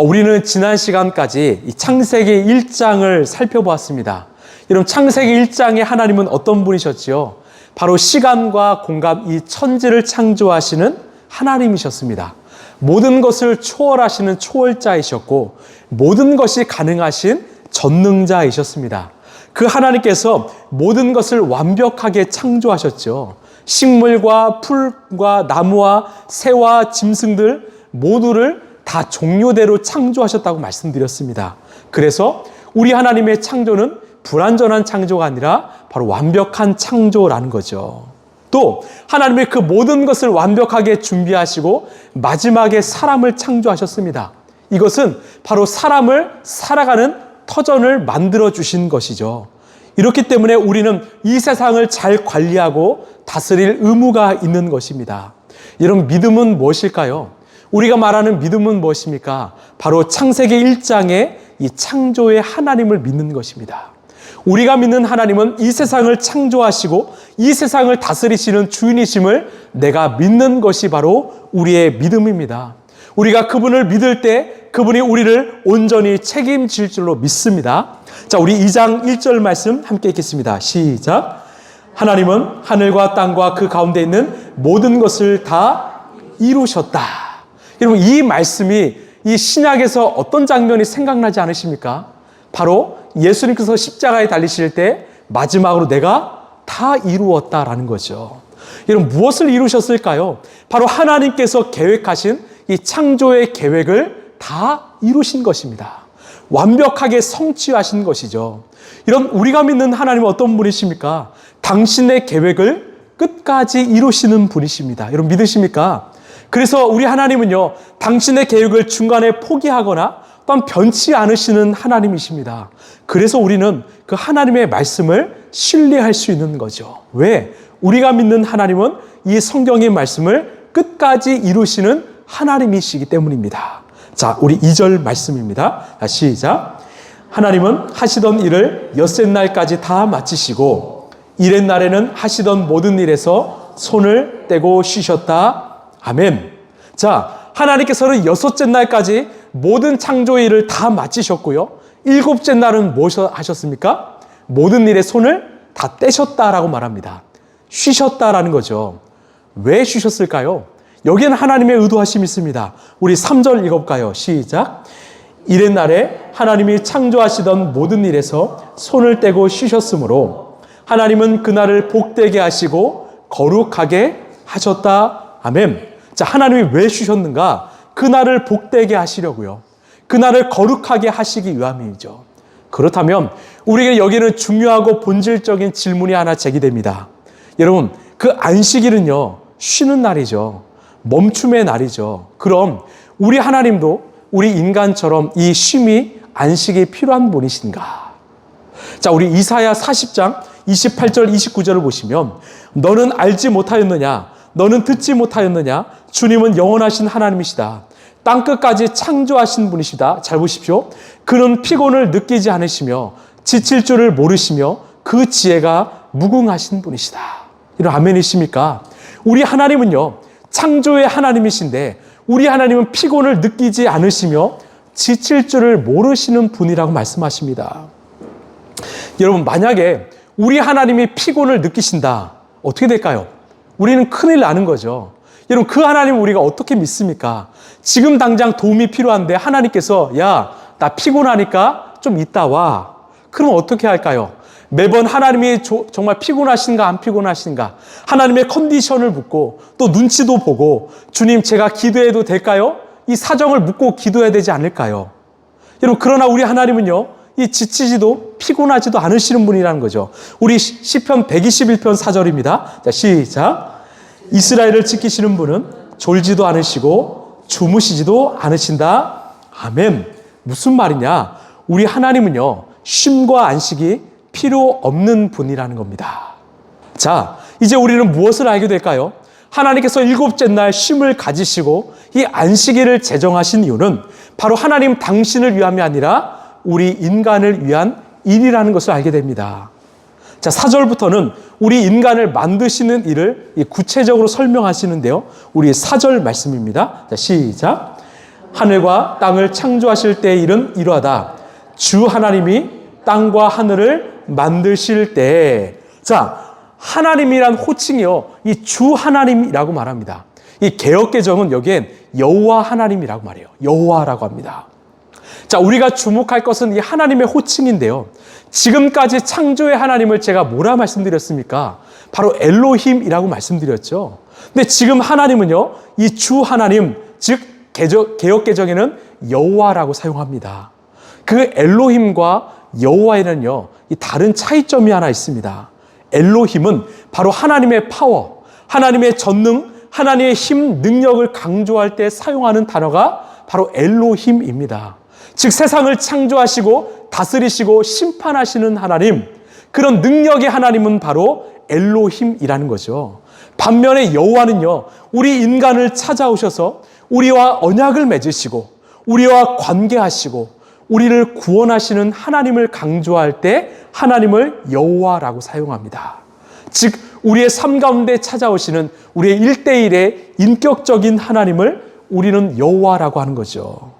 우리는 지난 시간까지 이 창세기 1장을 살펴보았습니다. 여러분, 창세기 1장에 하나님은 어떤 분이셨지요? 바로 시간과 공간, 이 천지를 창조하시는 하나님이셨습니다. 모든 것을 초월하시는 초월자이셨고 모든 것이 가능하신 전능자이셨습니다. 그 하나님께서 모든 것을 완벽하게 창조하셨죠. 식물과 풀과 나무와 새와 짐승들 모두를 다 종류대로 창조하셨다고 말씀드렸습니다. 그래서 우리 하나님의 창조는 불완전한 창조가 아니라 바로 완벽한 창조라는 거죠. 또 하나님의 그 모든 것을 완벽하게 준비하시고 마지막에 사람을 창조하셨습니다. 이것은 바로 사람을 살아가는 터전을 만들어 주신 것이죠. 이렇기 때문에 우리는 이 세상을 잘 관리하고 다스릴 의무가 있는 것입니다. 여러분, 믿음은 무엇일까요? 우리가 말하는 믿음은 무엇입니까? 바로 창세기 1장의 이 창조의 하나님을 믿는 것입니다. 우리가 믿는 하나님은 이 세상을 창조하시고 이 세상을 다스리시는 주인이심을 내가 믿는 것이 바로 우리의 믿음입니다. 우리가 그분을 믿을 때 그분이 우리를 온전히 책임질 줄로 믿습니다. 자, 우리 2장 1절 말씀 함께 읽겠습니다. 시작. 하나님은 하늘과 땅과 그 가운데 있는 모든 것을 다 이루셨다. 여러분, 이 말씀이 이 신약에서 어떤 장면이 생각나지 않으십니까? 바로 예수님께서 십자가에 달리실 때 마지막으로 내가 다 이루었다라는 거죠. 여러분, 무엇을 이루셨을까요? 바로 하나님께서 계획하신 이 창조의 계획을 다 이루신 것입니다. 완벽하게 성취하신 것이죠. 이런 우리가 믿는 하나님은 어떤 분이십니까? 당신의 계획을 끝까지 이루시는 분이십니다. 여러분, 믿으십니까? 그래서 우리 하나님은요, 당신의 계획을 중간에 포기하거나 또한 변치 않으시는 하나님이십니다. 그래서 우리는 그 하나님의 말씀을 신뢰할 수 있는 거죠. 왜? 우리가 믿는 하나님은 이 성경의 말씀을 끝까지 이루시는 하나님이시기 때문입니다. 자, 우리 2절 말씀입니다. 시작. 하나님은 하시던 일을 엿새 날까지 다 마치시고 이렛 날에는 하시던 모든 일에서 손을 떼고 쉬셨다. 아멘. 자, 하나님께서는 6째 날까지 모든 창조의 일을 다 마치셨고요. 7째 날은 무엇을 하셨습니까? 모든 일에 손을 다 떼셨다라고 말합니다. 쉬셨다라는 거죠. 왜 쉬셨을까요? 여기에는 하나님의 의도하심이 있습니다. 우리 3절 읽어볼까요? 시작. 이렛 날에 하나님이 창조하시던 모든 일에서 손을 떼고 쉬셨으므로 하나님은 그날을 복되게 하시고 거룩하게 하셨다. 아멘. 자, 하나님이 왜 쉬셨는가? 그날을 복되게 하시려고요. 그날을 거룩하게 하시기 위함이죠. 그렇다면 우리에게 여기는 중요하고 본질적인 질문이 하나 제기됩니다. 여러분, 그 안식일은요, 쉬는 날이죠. 멈춤의 날이죠. 그럼 우리 하나님도 우리 인간처럼 이 쉼이 안식이 필요한 분이신가? 자, 우리 이사야 40장 28절 29절을 보시면 너는 알지 못하였느냐? 너는 듣지 못하였느냐? 주님은 영원하신 하나님이시다. 땅끝까지 창조하신 분이시다. 잘 보십시오. 그는 피곤을 느끼지 않으시며 지칠 줄을 모르시며 그 지혜가 무궁하신 분이시다. 이런 아멘이십니까? 우리 하나님은요, 창조의 하나님이신데 우리 하나님은 피곤을 느끼지 않으시며 지칠 줄을 모르시는 분이라고 말씀하십니다. 여러분, 만약에 우리 하나님이 피곤을 느끼신다, 어떻게 될까요? 우리는 큰일 나는 거죠. 여러분, 그 하나님을 우리가 어떻게 믿습니까? 지금 당장 도움이 필요한데 하나님께서 야, 나 피곤하니까 좀 이따 와. 그럼 어떻게 할까요? 매번 하나님이 정말 피곤하신가 안 피곤하신가 하나님의 컨디션을 묻고 또 눈치도 보고 주님, 제가 기도해도 될까요? 이 사정을 묻고 기도해야 되지 않을까요? 여러분, 그러나 우리 하나님은요, 이 지치지도 피곤하지도 않으시는 분이라는 거죠. 우리 시편 121편 4절입니다. 자, 시작. 이스라엘을 지키시는 분은 졸지도 않으시고 주무시지도 않으신다. 아멘. 무슨 말이냐? 우리 하나님은요, 쉼과 안식이 필요 없는 분이라는 겁니다. 자, 이제 우리는 무엇을 알게 될까요? 하나님께서 7째 날 쉼을 가지시고 이 안식일을 제정하신 이유는 바로 하나님 당신을 위함이 아니라 우리 인간을 위한 일이라는 것을 알게 됩니다. 자, 4절부터는 우리 인간을 만드시는 일을 구체적으로 설명하시는데요. 우리 4절 말씀입니다. 자, 시작. 하늘과 땅을 창조하실 때의 일은 이러하다. 주 하나님이 땅과 하늘을 만드실 때. 자, 하나님이란 호칭이요, 이 주 하나님이라고 말합니다. 이 개역개정은 여기엔 여호와 하나님이라고 말해요. 여호와라고 합니다. 자, 우리가 주목할 것은 이 하나님의 호칭인데요. 지금까지 창조의 하나님을 제가 뭐라 말씀드렸습니까? 바로 엘로힘이라고 말씀드렸죠. 근데 지금 하나님은요, 이 주 하나님, 즉 개역개정에는 여호와라고 사용합니다. 그 엘로힘과 여호와에는요, 이 다른 차이점이 하나 있습니다. 엘로힘은 바로 하나님의 파워, 하나님의 전능, 하나님의 힘, 능력을 강조할 때 사용하는 단어가 바로 엘로힘입니다. 즉 세상을 창조하시고 다스리시고 심판하시는 하나님, 그런 능력의 하나님은 바로 엘로힘이라는 거죠. 반면에 여호와는요, 우리 인간을 찾아오셔서 우리와 언약을 맺으시고 우리와 관계하시고 우리를 구원하시는 하나님을 강조할 때 하나님을 여호와라고 사용합니다. 즉 우리의 삶 가운데 찾아오시는 우리의 1대1의 인격적인 하나님을 우리는 여호와라고 하는 거죠.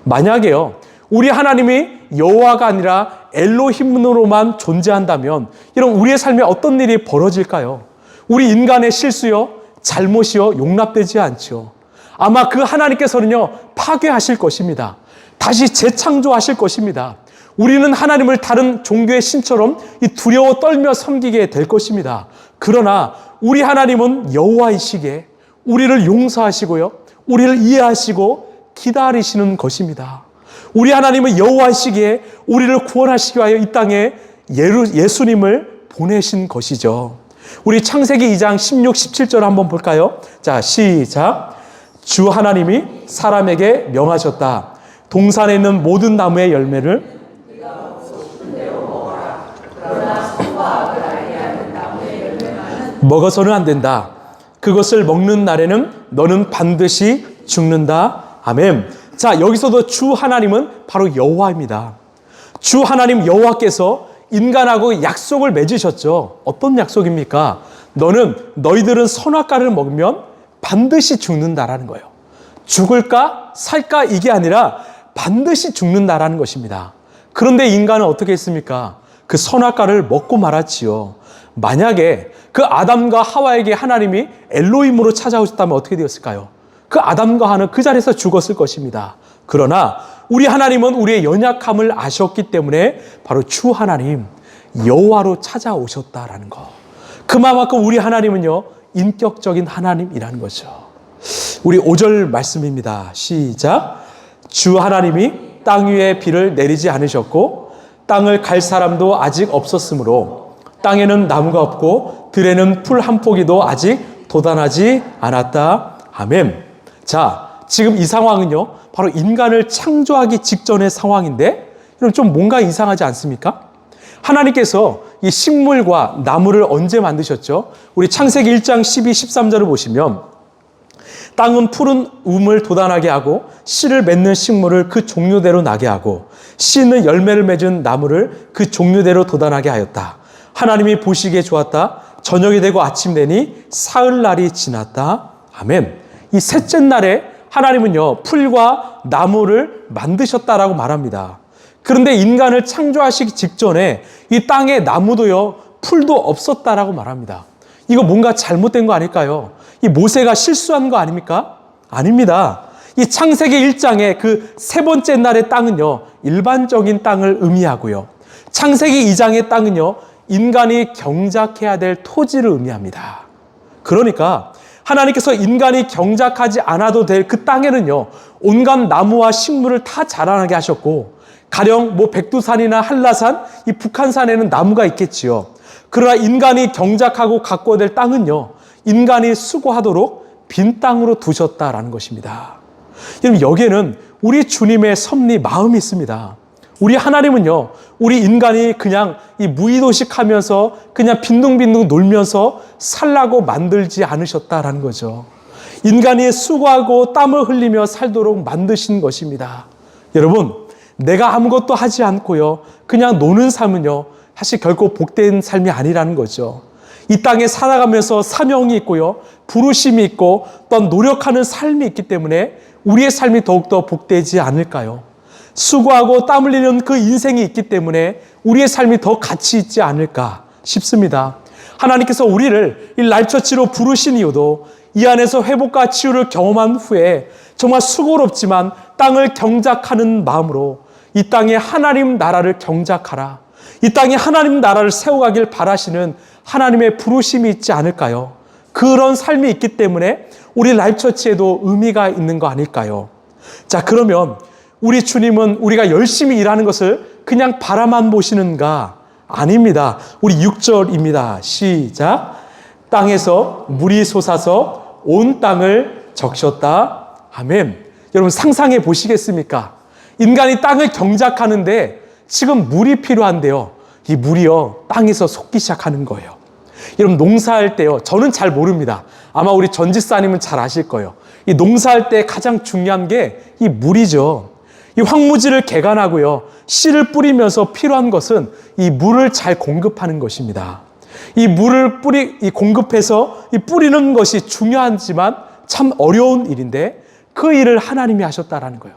만약에요, 우리 하나님이 여호와가 아니라 엘로힘으로만 존재한다면 이런 우리의 삶에 어떤 일이 벌어질까요? 우리 인간의 실수요, 잘못이요 용납되지 않죠. 아마 그 하나님께서는요, 파괴하실 것입니다. 다시 재창조하실 것입니다. 우리는 하나님을 다른 종교의 신처럼 두려워 떨며 섬기게 될 것입니다. 그러나 우리 하나님은 여호와이시기에 우리를 용서하시고요, 우리를 이해하시고 기다리시는 것입니다. 우리 하나님은 여호와이시기에 우리를 구원하시기 위하여 이 땅에 예수님을 보내신 것이죠. 우리 창세기 2장 16, 17절 한번 볼까요? 자, 시작. 주 하나님이 사람에게 명하셨다. 동산에 있는 모든 나무의 열매를 먹어서는 안 된다. 그것을 먹는 날에는 너는 반드시 죽는다. 아멘. 자, 여기서도 주 하나님은 바로 여호와입니다. 주 하나님 여호와께서 인간하고 약속을 맺으셨죠. 어떤 약속입니까? 너희들은 선악과를 먹으면 반드시 죽는다라는 거예요. 죽을까 살까 이게 아니라 반드시 죽는다라는 것입니다. 그런데 인간은 어떻게 했습니까? 그 선악과를 먹고 말았지요. 만약에 그 아담과 하와에게 하나님이 엘로힘으로 찾아오셨다면 어떻게 되었을까요? 그 아담과 하와는 그 자리에서 죽었을 것입니다. 그러나 우리 하나님은 우리의 연약함을 아셨기 때문에 바로 주 하나님 여호와로 찾아오셨다라는 거. 그만큼 우리 하나님은요, 인격적인 하나님이라는 거죠. 우리 5절 말씀입니다. 시작. 주 하나님이 땅 위에 비를 내리지 않으셨고 땅을 갈 사람도 아직 없었으므로 땅에는 나무가 없고 들에는 풀 한 포기도 아직 돋아나지 않았다. 아멘. 자, 지금 이 상황은요, 바로 인간을 창조하기 직전의 상황인데, 여러분 좀 뭔가 이상하지 않습니까? 하나님께서 이 식물과 나무를 언제 만드셨죠? 우리 창세기 1장 12, 13절을 보시면 땅은 푸른 움을 돋아나게 하고 씨를 맺는 식물을 그 종류대로 나게 하고 씨 있는 열매를 맺은 나무를 그 종류대로 돋아나게 하였다. 하나님이 보시기에 좋았다. 저녁이 되고 아침 되니 사흘날이 지났다. 아멘. 이 셋째 날에 하나님은요, 풀과 나무를 만드셨다라고 말합니다. 그런데 인간을 창조하시기 직전에 이 땅에 나무도요, 풀도 없었다라고 말합니다. 이거 뭔가 잘못된 거 아닐까요? 이 모세가 실수한 거 아닙니까? 아닙니다. 이 창세기 1장의 그 세 번째 날의 땅은요, 일반적인 땅을 의미하고요. 창세기 2장의 땅은요, 인간이 경작해야 될 토지를 의미합니다. 그러니까 하나님께서 인간이 경작하지 않아도 될 그 땅에는요, 온갖 나무와 식물을 다 자라나게 하셨고, 가령 백두산이나 한라산, 이 북한산에는 나무가 있겠지요. 그러나 인간이 경작하고 가꿔야 될 땅은요, 인간이 수고하도록 빈 땅으로 두셨다라는 것입니다. 여러분, 여기에는 우리 주님의 섭리 마음이 있습니다. 우리 하나님은요, 우리 인간이 그냥 이 무의도식하면서 그냥 빈둥빈둥 놀면서 살라고 만들지 않으셨다라는 거죠. 인간이 수고하고 땀을 흘리며 살도록 만드신 것입니다. 여러분, 내가 아무것도 하지 않고요, 그냥 노는 삶은요, 사실 결코 복된 삶이 아니라는 거죠. 이 땅에 살아가면서 사명이 있고요, 부르심이 있고 또 노력하는 삶이 있기 때문에 우리의 삶이 더욱더 복되지 않을까요? 수고하고 땀 흘리는 그 인생이 있기 때문에 우리의 삶이 더 가치 있지 않을까 싶습니다. 하나님께서 우리를 이 라이프처치로 부르신 이유도 이 안에서 회복과 치유를 경험한 후에 정말 수고롭지만 땅을 경작하는 마음으로 이 땅에 하나님 나라를 경작하라, 이 땅에 하나님 나라를 세워가길 바라시는 하나님의 부르심이 있지 않을까요? 그런 삶이 있기 때문에 우리 라이프처치에도 의미가 있는 거 아닐까요? 자, 그러면 우리 주님은 우리가 열심히 일하는 것을 그냥 바라만 보시는가? 아닙니다. 우리 6절입니다. 시작. 땅에서 물이 솟아서 온 땅을 적셨다. 아멘. 여러분 상상해 보시겠습니까? 인간이 땅을 경작하는데 지금 물이 필요한데요, 이 물이요 땅에서 솟기 시작하는 거예요. 여러분 농사할 때요, 저는 잘 모릅니다. 아마 우리 전지사님은 잘 아실 거예요. 이 농사할 때 가장 중요한 게 이 물이죠. 이 황무지를 개간하고요, 씨를 뿌리면서 필요한 것은 이 물을 잘 공급하는 것입니다. 이 물을 공급해서 이 뿌리는 것이 중요하지만 참 어려운 일인데 그 일을 하나님이 하셨다라는 거예요.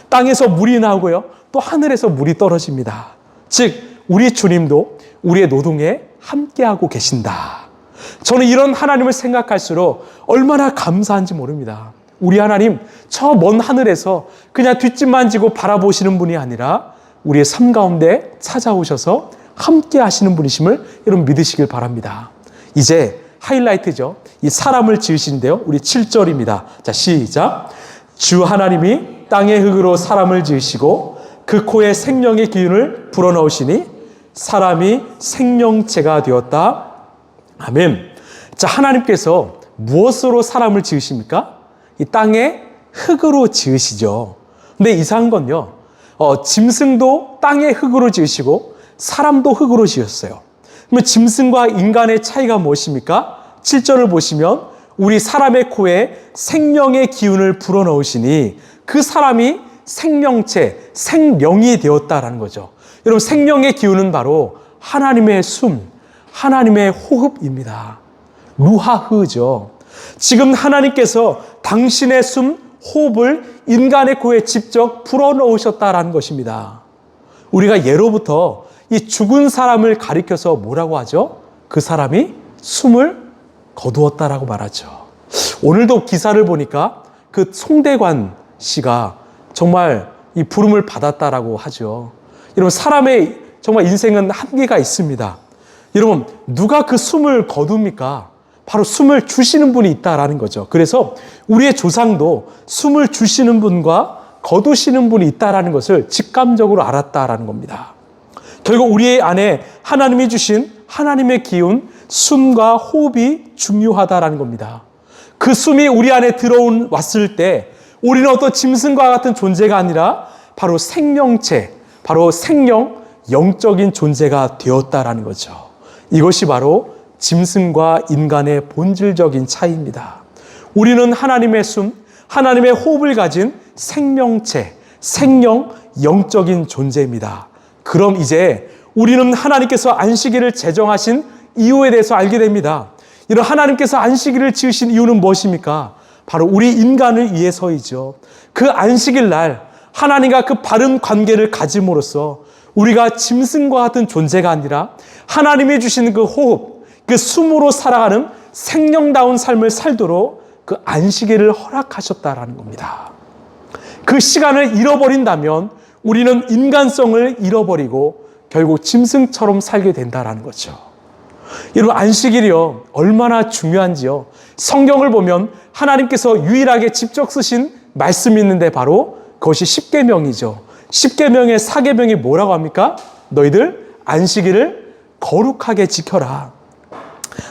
땅에서 물이 나오고요, 또 하늘에서 물이 떨어집니다. 즉 우리 주님도 우리의 노동에 함께하고 계신다. 저는 이런 하나님을 생각할수록 얼마나 감사한지 모릅니다. 우리 하나님 저 먼 하늘에서 그냥 뒷짐만 지고 바라보시는 분이 아니라 우리의 삶 가운데 찾아오셔서 함께 하시는 분이심을 여러분 믿으시길 바랍니다. 이제 하이라이트죠. 이 사람을 지으신데요, 우리 7절입니다. 자, 시작. 주 하나님이 땅의 흙으로 사람을 지으시고 그 코에 생명의 기운을 불어넣으시니 사람이 생명체가 되었다. 아멘. 자, 하나님께서 무엇으로 사람을 지으십니까? 이 땅의 흙으로 지으시죠. 근데 이상한 건요, 짐승도 땅의 흙으로 지으시고 사람도 흙으로 지었어요. 그러면 짐승과 인간의 차이가 무엇입니까? 7절을 보시면 우리 사람의 코에 생명의 기운을 불어넣으시니 그 사람이 생명체, 생명이 되었다라는 거죠. 여러분 생명의 기운은 바로 하나님의 숨, 하나님의 호흡입니다. 루하흐죠. 지금 하나님께서 당신의 숨, 호흡을 인간의 코에 직접 불어넣으셨다라는 것입니다. 우리가 예로부터 이 죽은 사람을 가리켜서 뭐라고 하죠? 그 사람이 숨을 거두었다라고 말하죠. 오늘도 기사를 보니까 그 송대관 씨가 정말 이 부름을 받았다라고 하죠. 여러분 사람의 정말 인생은 한계가 있습니다. 여러분 누가 그 숨을 거둡니까? 바로 숨을 주시는 분이 있다라는 거죠. 그래서 우리의 조상도 숨을 주시는 분과 거두시는 분이 있다라는 것을 직감적으로 알았다라는 겁니다. 결국 우리 안에 하나님이 주신 하나님의 기운, 숨과 호흡이 중요하다라는 겁니다. 그 숨이 우리 안에 들어왔을 때 우리는 어떤 짐승과 같은 존재가 아니라 바로 생명체, 바로 생명, 영적인 존재가 되었다라는 거죠. 이것이 바로 짐승과 인간의 본질적인 차이입니다. 우리는 하나님의 숨, 하나님의 호흡을 가진 생명체, 생명, 영적인 존재입니다. 그럼 이제 우리는 하나님께서 안식일을 제정하신 이유에 대해서 알게 됩니다. 이런 하나님께서 안식일을 지으신 이유는 무엇입니까? 바로 우리 인간을 위해서이죠. 그 안식일 날 하나님과 그 바른 관계를 가짐으로써 우리가 짐승과 같은 존재가 아니라 하나님이 주신 그 호흡, 그 숨으로 살아가는 생명다운 삶을 살도록 그 안식일을 허락하셨다라는 겁니다. 그 시간을 잃어버린다면 우리는 인간성을 잃어버리고 결국 짐승처럼 살게 된다라는 거죠. 여러분 안식일이요 얼마나 중요한지요. 성경을 보면 하나님께서 유일하게 직접 쓰신 말씀이 있는데 바로 그것이 십계명이죠. 십계명의 사계명이 뭐라고 합니까? 너희들 안식일을 거룩하게 지켜라.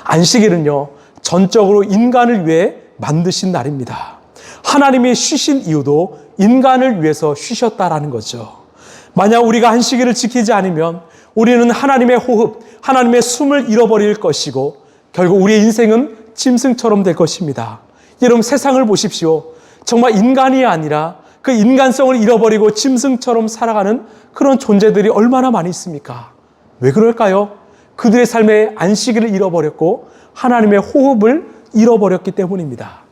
안식일은요 전적으로 인간을 위해 만드신 날입니다. 하나님이 쉬신 이유도 인간을 위해서 쉬셨다라는 거죠. 만약 우리가 안식일을 지키지 않으면 우리는 하나님의 호흡, 하나님의 숨을 잃어버릴 것이고 결국 우리의 인생은 짐승처럼 될 것입니다. 여러분 세상을 보십시오. 정말 인간이 아니라 그 인간성을 잃어버리고 짐승처럼 살아가는 그런 존재들이 얼마나 많이 있습니까? 왜 그럴까요? 그들의 삶의 안식일을 잃어버렸고 하나님의 호흡을 잃어버렸기 때문입니다.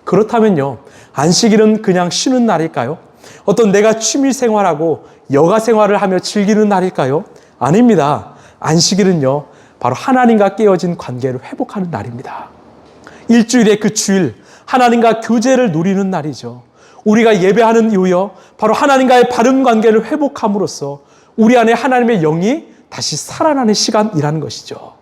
그렇다면요, 안식일은 그냥 쉬는 날일까요? 어떤 내가 취미 생활하고 여가 생활을 하며 즐기는 날일까요? 아닙니다. 안식일은요, 바로 하나님과 깨어진 관계를 회복하는 날입니다. 일주일의 그 주일, 하나님과 교제를 누리는 날이죠. 우리가 예배하는 이유요, 바로 하나님과의 바른 관계를 회복함으로써 우리 안에 하나님의 영이 다시 살아나는 시간이라는 것이죠.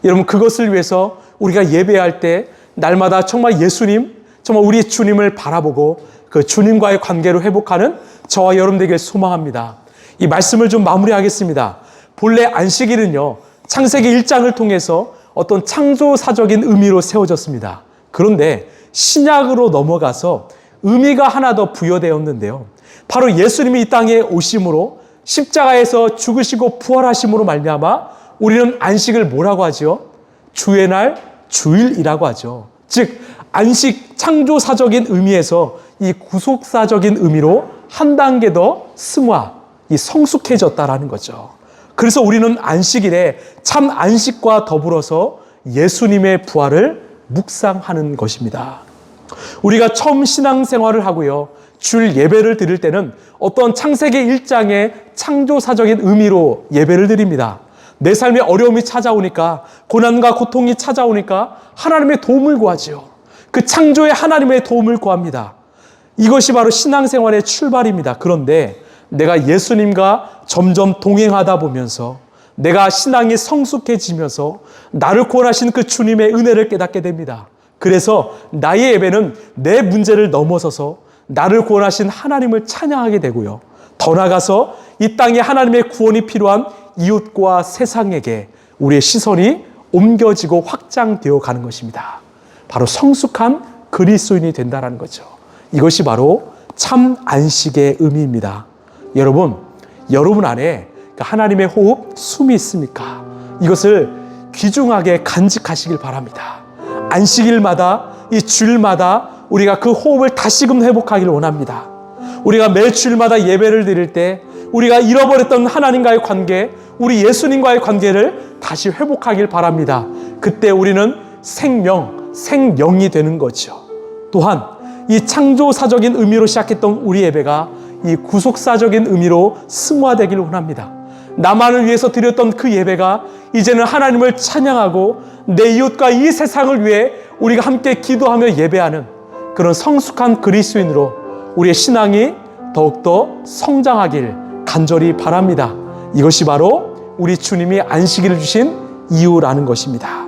여러분, 그것을 위해서 우리가 예배할 때 날마다 정말 예수님, 정말 우리 주님을 바라보고 그 주님과의 관계를 회복하는 저와 여러분 되길 소망합니다. 이 말씀을 좀 마무리하겠습니다. 본래 안식일은요, 창세기 1장을 통해서 어떤 창조사적인 의미로 세워졌습니다. 그런데 신약으로 넘어가서 의미가 하나 더 부여되었는데요. 바로 예수님이 이 땅에 오심으로 십자가에서 죽으시고 부활하심으로 말미암아 우리는 안식을 뭐라고 하죠? 주의 날, 주일이라고 하죠. 즉 안식 창조사적인 의미에서 이 구속사적인 의미로 한 단계 더 승화, 이 성숙해졌다라는 거죠. 그래서 우리는 안식일에 참 안식과 더불어서 예수님의 부활을 묵상하는 것입니다. 우리가 처음 신앙생활을 하고요, 주일 예배를 드릴 때는 어떤 창세기 1장의 창조사적인 의미로 예배를 드립니다. 내 삶에 어려움이 찾아오니까, 고난과 고통이 찾아오니까 하나님의 도움을 구하지요. 그 창조의 하나님의 도움을 구합니다. 이것이 바로 신앙생활의 출발입니다. 그런데 내가 예수님과 점점 동행하다 보면서 내가 신앙이 성숙해지면서 나를 구원하신 그 주님의 은혜를 깨닫게 됩니다. 그래서 나의 예배는 내 문제를 넘어서서 나를 구원하신 하나님을 찬양하게 되고요, 더 나아가서 이 땅에 하나님의 구원이 필요한 이웃과 세상에게 우리의 시선이 옮겨지고 확장되어 가는 것입니다. 바로 성숙한 그리스도인이 된다는 거죠. 이것이 바로 참 안식의 의미입니다. 여러분 안에 하나님의 호흡, 숨이 있습니까? 이것을 귀중하게 간직하시길 바랍니다. 안식일마다, 이 주일마다 우리가 그 호흡을 다시금 회복하기를 원합니다. 우리가 매 주일마다 예배를 드릴 때 우리가 잃어버렸던 하나님과의 관계, 우리 예수님과의 관계를 다시 회복하길 바랍니다. 그때 우리는 생명이 되는 거죠. 또한 이 창조사적인 의미로 시작했던 우리 예배가 이 구속사적인 의미로 승화되기를 원합니다. 나만을 위해서 드렸던 그 예배가 이제는 하나님을 찬양하고 내 이웃과 이 세상을 위해 우리가 함께 기도하며 예배하는 그런 성숙한 그리스도인으로 우리의 신앙이 더욱더 성장하길 간절히 바랍니다. 이것이 바로 우리 주님이 안식일을 주신 이유라는 것입니다.